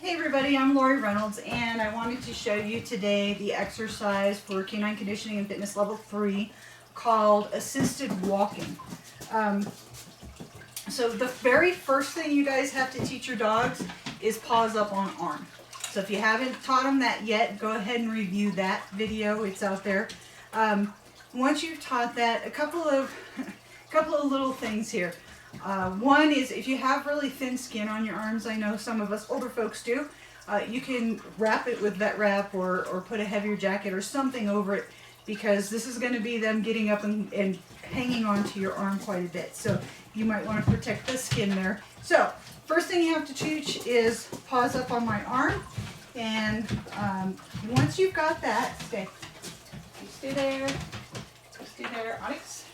Hey everybody, I'm Lori Reynolds and I wanted to show you today the exercise for Canine Conditioning and Fitness Level 3 called Assisted Walking. So the very first thing you guys have to teach your dogs is paws up on arm. So if you haven't taught them that yet, go ahead and review that video. It's out there. Once you've taught that, a couple of little things here. One is if you have really thin skin on your arms, I know some of us older folks do, you can wrap it with vet wrap or put a heavier jacket or something over it, because this is going to be them getting up and hanging onto your arm quite a bit. So you might want to protect the skin there. So first thing you have to teach is paws up on my arm. And once you've got that, stay there, Onyx.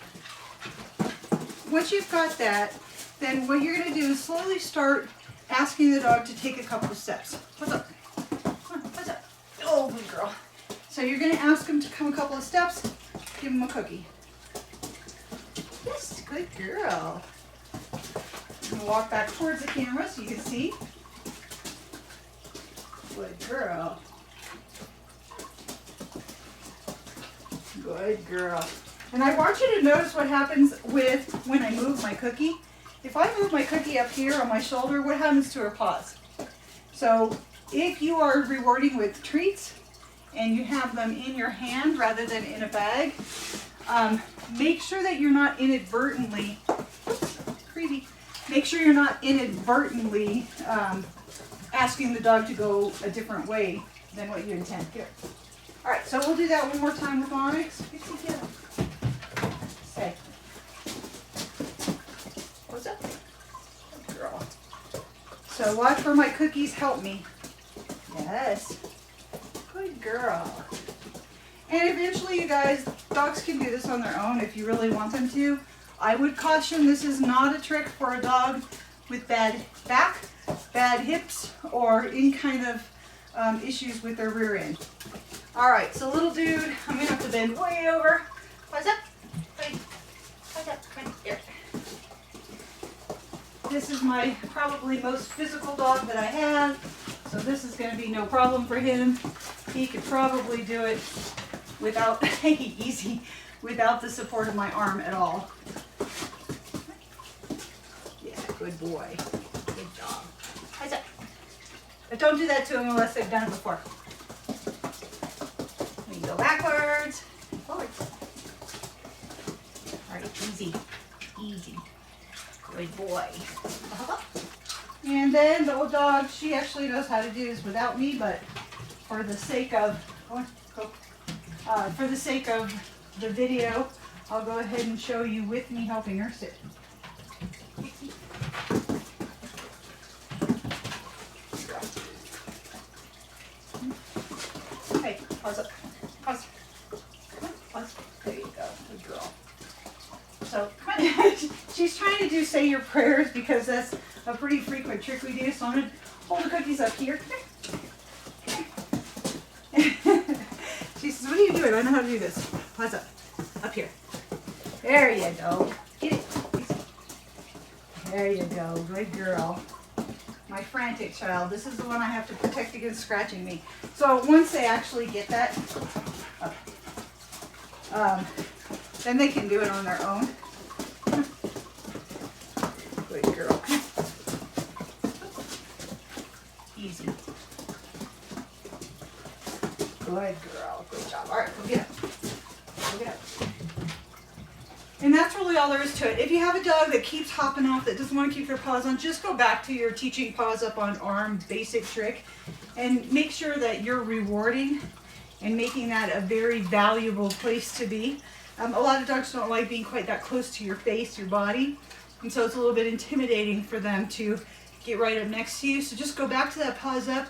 Once you've got that, then what you're going to do is slowly start asking the dog to take a couple of steps. What's up? What's up? Oh, good girl. So you're going to ask him to come a couple of steps, give him a cookie. Yes, good girl. I'm going to walk back towards the camera so you can see. Good girl. Good girl. And I want you to notice what happens when I move my cookie. If I move my cookie up here on my shoulder, what happens to her paws? So if you are rewarding with treats and you have them in your hand rather than in a bag, make sure that you're not inadvertently, make sure you're not inadvertently asking the dog to go a different way than what you intend. Here. All right, so we'll do that one more time with Onyx. Say. What's up? Good girl. So watch where my cookies help me. Yes. Good girl. And eventually, you guys, dogs can do this on their own if you really want them to. I would caution, this is not a trick for a dog with bad back, bad hips, or any kind of issues with their rear end. All right, so little dude, I'm gonna have to bend way over. What's up? What's up? Come here. This is my probably most physical dog that I have, so this is going to be no problem for him. He could probably do it without easy, without the support of my arm at all. Yeah, good boy. Good job. How's that? But don't do that to him unless they've done it before. We can go backwards, forward. All right, easy, easy. Good boy. And then the old dog, she actually knows how to do this without me, but for the sake of the video, I'll go ahead and show you with me helping her sit. Hey, pause up. Pause. Pause. There you go. Good girl. So she's trying to do say your prayers because that's a pretty frequent trick we do. So I'm going to hold the cookies up here. She says, what are you doing? I know how to do this. Pause up. Up here. There you go. Get it. There you go. Good girl. My frantic child. This is the one I have to protect against scratching me. So once they actually get that, then they can do it on their own. Good girl. Easy. Good girl. Good job. All right, go get up. Go get up. And that's really all there is to it. If you have a dog that keeps hopping off, that doesn't want to keep their paws on, just go back to your teaching paws up on arm basic trick and make sure that you're rewarding and making that a very valuable place to be. A lot of dogs don't like being quite that close to your face, your body, and so it's a little bit intimidating for them to get right up next to you. So just go back to that paws up.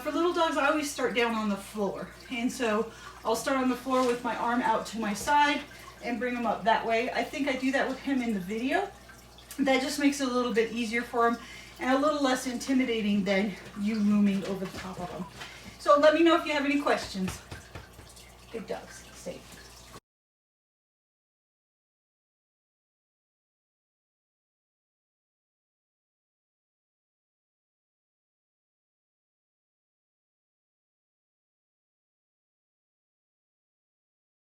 For little dogs, I always start down on the floor, and so I'll start on the floor with my arm out to my side and bring him up that way. I think I do that with him in the video. That just makes it a little bit easier for him and a little less intimidating than you looming over the top of him. So let me know if you have any questions. Good dogs.